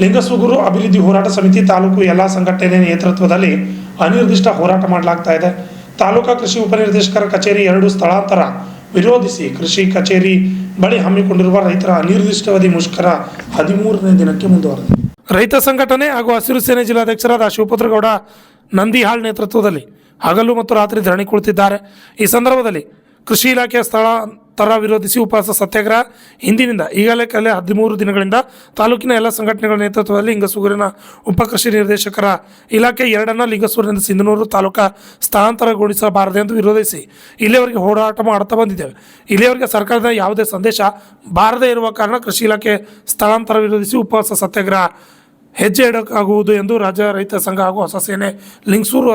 ಲಿಂಗಸುಗೂರು ಅಭಿವೃದ್ಧಿ ಹೋರಾಟ ಸಮಿತಿ ತಾಲೂಕು ಎಲ್ಲ ಸಂಘಟನೆ ನೇತೃತ್ವದಲ್ಲಿ ಅನಿರ್ದಿಷ್ಟ ಹೋರಾಟ ಮಾಡಲಾಗ್ತಾ ಇದೆ. ತಾಲೂಕಾ ಕೃಷಿ ಉಪನಿರ್ದೇಶಕರ ಕಚೇರಿ 2 ಸ್ಥಳಾಂತರ ವಿರೋಧಿಸಿ ಕೃಷಿ ಕಚೇರಿ ಬಳಿ ಹಮ್ಮಿಕೊಂಡಿರುವ ರೈತರ ಅನಿರ್ದಿಷ್ಟಾವಧಿ ಮುಷ್ಕರ 13ನೇ ದಿನಕ್ಕೆ ಮುಂದುವರೆದಿದೆ. ರೈತ ಸಂಘಟನೆ ಹಾಗೂ ಹಸಿರು ಸೇನೆ ಜಿಲ್ಲಾಧ್ಯಕ್ಷರಾದ ಶಿವಪುತ್ರಗೌಡ ನಂದಿಹಾಳ್ ನೇತೃತ್ವದಲ್ಲಿ ಹಗಲು ಮತ್ತು ರಾತ್ರಿ ಧರಣಿ ಕುಳಿತಿದ್ದಾರೆ. ಈ ಸಂದರ್ಭದಲ್ಲಿ ಕೃಷಿ ಇಲಾಖೆಯ ಸ್ಥಳಾಂತರ ವಿರೋಧಿಸಿ ಉಪವಾಸ ಸತ್ಯಾಗ್ರಹ ಹಿಂದಿನಿಂದ ಈಗಾಗಲೇ 13 ದಿನಗಳಿಂದ ತಾಲೂಕಿನ ಎಲ್ಲ ಸಂಘಟನೆಗಳ ನೇತೃತ್ವದಲ್ಲಿ ಲಿಂಗಸೂರಿನ ಉಪ ಕೃಷಿ ನಿರ್ದೇಶಕರ ಇಲಾಖೆ 2 ಲಿಂಗಸೂರಿನಿಂದ ಸಿಂಧನೂರು ತಾಲೂಕಾ ಸ್ಥಳಾಂತರಗೊಳಿಸಬಾರದೆಂದು ವಿರೋಧಿಸಿ ಇಲ್ಲಿಯವರೆಗೆ ಹೋರಾಟ ಮಾಡುತ್ತಾ ಬಂದಿದ್ದೇವೆ. ಇಲ್ಲಿಯವರೆಗೆ ಸರ್ಕಾರದ ಯಾವುದೇ ಸಂದೇಶ ಬಾರದೇ ಇರುವ ಕಾರಣ ಕೃಷಿ ಇಲಾಖೆ ಸ್ಥಳಾಂತರ ವಿರೋಧಿಸಿ ಉಪವಾಸ ಸತ್ಯಾಗ್ರಹ ಹೆಜ್ಜೆ ಇಡಕಾಗುವುದು ಎಂದು ರಾಜ್ಯ ರೈತ ಸಂಘ ಹಾಗೂ ಹೊಸ ಸೇನೆ ಲಿಂಗಸೂರು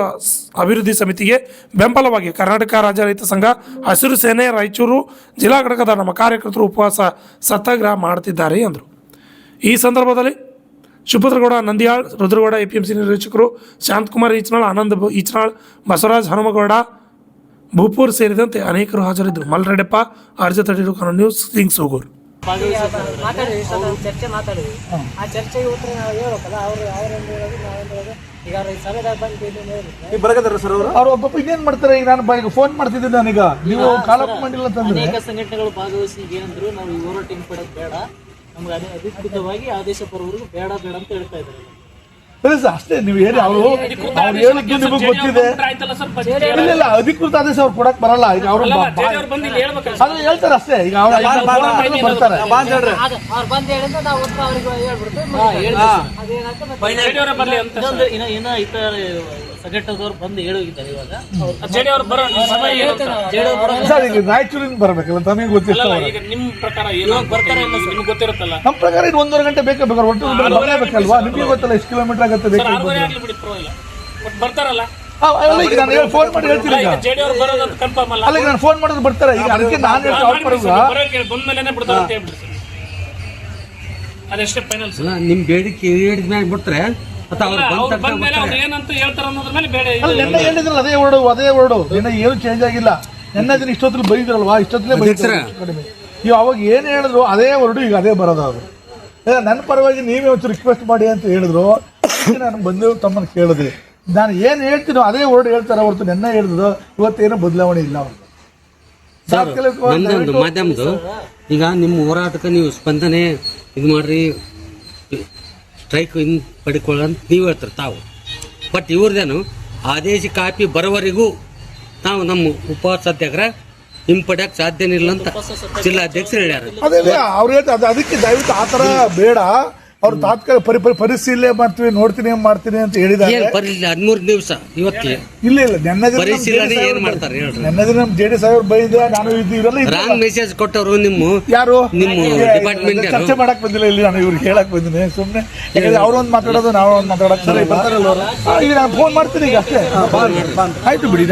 ಅಭಿವೃದ್ಧಿ ಸಮಿತಿಗೆ ಬೆಂಬಲವಾಗಿ ಕರ್ನಾಟಕ ರಾಜ್ಯ ರೈತ ಸಂಘ ಹಸಿರು ಸೇನೆ ರಾಯಚೂರು ಜಿಲ್ಲಾ ಘಟಕದ ನಮ್ಮ ಕಾರ್ಯಕರ್ತರು ಉಪವಾಸ ಸತ್ಯಾಗ್ರಹ ಮಾಡುತ್ತಿದ್ದಾರೆ ಎಂದರು. ಈ ಸಂದರ್ಭದಲ್ಲಿ ಶಿವಪುತ್ರಗೌಡ ನಂದಿಯಾಳ್, ರುದ್ರಗೌಡ APMC ನಿರ್ದೇಶಕರು, ಶಾಂತಕುಮಾರ್ ಈಚನಾಳ್, ಆನಂದ್ ಈಚನಾಳ್, ಬಸವರಾಜ್ ಹನುಮಗೌಡ, ಭೂಪೂರ್ ಸೇರಿದಂತೆ ಅನೇಕರು ಹಾಜರಿದ್ದರು. ಮಲ್ರೆಡ್ಡಪ್ಪ, ಅರ್ಜ ತಡಿರು, ಕನ್ನಡ ನ್ಯೂಸ್, ಲಿಂಗಸೂಗೂರು. ಚರ್ಚೆ ಮಾತಾಡಿದ್ವಿ. ಆ ಚರ್ಚೆಗೆ ಉತ್ತರ ನಾವು ಹೇಳ್ಬೇಕಲ್ಲ. ಅವ್ರೇನು ಹೇಳೋದು ನಾವೇನು ಹೇಳೋದು. ಈಗ ಸಭೆದಾಗ ಬಂದು ಬರಗದಾರ ಸರ್ ಅವ್ರು ಒಬ್ಬ ಇನ್ನೇನ್ ಮಾಡ್ತಾರೆ. ಈಗ ನಾನು ಫೋನ್ ಮಾಡ್ತಿದ್ದೆ ನಾನೀಗ ನೀವು ಕಾಲಪ್ ಮಾಡಿಲ್ಲ ಅಂತಂದ್ರೆ ಅನೇಕ ಸಂಘಟನೆಗಳು ಭಾಗವಹಿಸಿ ಏನಂದ್ರು ನಾವು ಈ ಹೋರಾಟ ಹಿಂಪಡೋದು ಬೇಡ, ನಮ್ಗೆ ಅಧಿಕೃತವಾಗಿ ಆದೇಶ ಬರೋವರೆಗೂ ಬೇಡ ಬೇಡ ಅಂತ ಹೇಳ್ತಾ ಇದ್ದಾರೆ. ಅಷ್ಟೇ ನೀವು ಹೇಳಿ. ಅವ್ರು ಹೇಳಿದ್ದು ನಿಮಗೆ ಗೊತ್ತಿದೆ. ಇಲ್ಲ ಅಧಿಕೃತ ಆದೇಶ ಅವ್ರು ಕೊಡಕ್ ಬರಲ್ಲ. ಈಗ ಅವ್ರು ಅದ್ರ ಹೇಳ್ತಾರೆ ಅಷ್ಟೇ. ಈಗ ಅವ್ರು ಬರ್ತಾರೆ ಅವ್ರು ಬಂದು ಹೇಳಿದ್ರೆ ನಾವು ಅವ್ರಿಗೆ ಹೇಳ್ಬಿಡ್ತೀವಿ. ಸಂಘಟನೆದವ್ರು ಬಂದು ಹೇಳೋಗಿದ್ದಾರೆ. ಇವಾಗ ಸರ್ ಈಗ ರಾಯಚೂರಿಂದ ಬರ್ಬೇಕಲ್ಲ, ತಮಗೆ ಗೊತ್ತಿಲ್ಲ. ನಮ್ಮ ಪ್ರಕಾರ ಇದು 1.5 ಗಂಟೆ ಬೇಕಾ ಒಟ್ಟು ಬರಲೇಬೇಕಲ್ವಾ? ನಿಮಗೆ ಗೊತ್ತಲ್ಲ ಎಷ್ಟು ಕಿಲೋಮೀಟರ್ ಆಗುತ್ತೆ ಬೇಕು. ಈಗ ನಾನು ಫೋನ್ ಮಾಡಿ ಹೇಳ್ತೀನಿ. ಅಲ್ಲ ಈಗ ನಾನು ಫೋನ್ ಮಾಡಿದ್ರೆ ಬರ್ತಾರೆ. ಈಗ ಅದಕ್ಕೆ ನಾನು ನಿಮ್ ಬೇಡಿಕೆ ಹೇಳಿದ ಮ್ಯಾಗ ಬಿಡ್ತಾರೆ. ಹೇಳಿದ್ರಲ್ಲ ಅದೇ ವರ್ಡು ಏನು ಚೇಂಜ್ ಆಗಿಲ್ಲ. ನೆನ್ನೆ ದಿನ ಇಷ್ಟೊತ್ತಲ್ಲಿ ಬೈದ್ರಲ್ವಾ, ಇಷ್ಟೊತ್ತಲೇ ಬೈತಾರೆ ಕಡಿಮೆ. ಇವ್ ಅವಾಗ ಏನು ಹೇಳಿದ್ರು ಅದೇ ವರ್ಡು ಈಗ ಅದೇ ಬರೋದು. ಅವರು ನನ್ನ ಪರವಾಗಿ ನೀವೇ ಒಂಚೂರು ರಿಕ್ವೆಸ್ಟ್ ಮಾಡಿ ಅಂತ ಹೇಳಿದ್ರು. ನಾನು ಬಂದು ತಮ್ಮನ್ನು ಕೇಳಿದೆ. ನಾನು ಏನು ಹೇಳ್ತೀನೋ ಅದೇ ವರ್ಡ್ ಹೇಳ್ತಾರೆ ಹೊರತು ನೆನ್ನೆ ಹೇಳಿದ್ರು ಇವತ್ತೇನೋ ಬದಲಾವಣೆ ಇಲ್ಲ. ಮಾಧ್ಯಮದು ಈಗ ನಿಮ್ಮ ಹೋರಾಟಕ್ಕೆ ನೀವು ಸ್ಪಂದನೆ ಇದು ಮಾಡ್ರಿ, ಸ್ಟ್ರೈಕ್ ಪಡ್ಕೊಳ್ಳ ಅಂತ ನೀವು ಹೇಳ್ತಾರೆ ತಾವು. ಬಟ್ ಇವ್ರದೇನು ಆದೇಶ ಕಾಪಿ ಬರೋವರೆಗೂ ನಾವು ನಮ್ಮ ಉಪವಾಸ ಸತ್ಯಾಗ್ರಹ ಹಿಂಪಡ್ಯಕ್ಕೆ ಸಾಧ್ಯನೇ ಇಲ್ಲ ಅಂತ ಜಿಲ್ಲಾಧ್ಯಕ್ಷರು ಹೇಳ್ಯಾರ. ಅವ್ರು ಹೇಳ್ತಾರೆ ಅದಕ್ಕೆ ದಯವಿಟ್ಟು ಆ ಥರ ಬೇಡ. ಅವ್ರು ತಾತ್ಕಾಲಿಕ ಪರಿಶೀಲನೆ ಮಾಡ್ತೀವಿ, ನೋಡ್ತೀನಿ ಮಾಡ್ತೀನಿ ಅಂತ ಹೇಳಿದ್ದಾರೆ. 13 ದಿವಸ ಇವತ್ತಿಗೆ ಇಲ್ಲ ನೆನ್ನೆ ಪರಿಶೀಲನೆ ಏನ್ ಮಾಡ್ತಾರೆ ಹೇಳ್ರಿ. ನೆನ್ನೆ ದಿನ ನಮ್ಮ JD ಸಾಹೇಬ್ ಬೈದೆ. ನಾನು ರಾಂಗ್ ಮೆಸೇಜ್ ಕೊಟ್ಟವರು ನಿಮ್ಮ ಯಾರು ನಿಮ್ಮ ಡಿಪಾರ್ಟ್ಮೆಂಟ್ ಚರ್ಚೆ ಮಾಡಕ್ ಬಂದಿಲ್ಲ. ಇಲ್ಲಿ ನಾನು ಇವ್ರಿಗೆ ಹೇಳಕ್ ಬಂದಿನಿ ಸುಮ್ಮನೆ. ಯಾಕಂದ್ರೆ ಅವ್ರೊಂದು ಮಾತಾಡೋದು ನಾವೊಂದು ಮಾತಾಡೋದು. ಈಗ ನಾನು ಫೋನ್ ಮಾಡ್ತೀನಿ ಈಗ ಅಷ್ಟೇ. ಆಯ್ತು ಬಿಡಿ.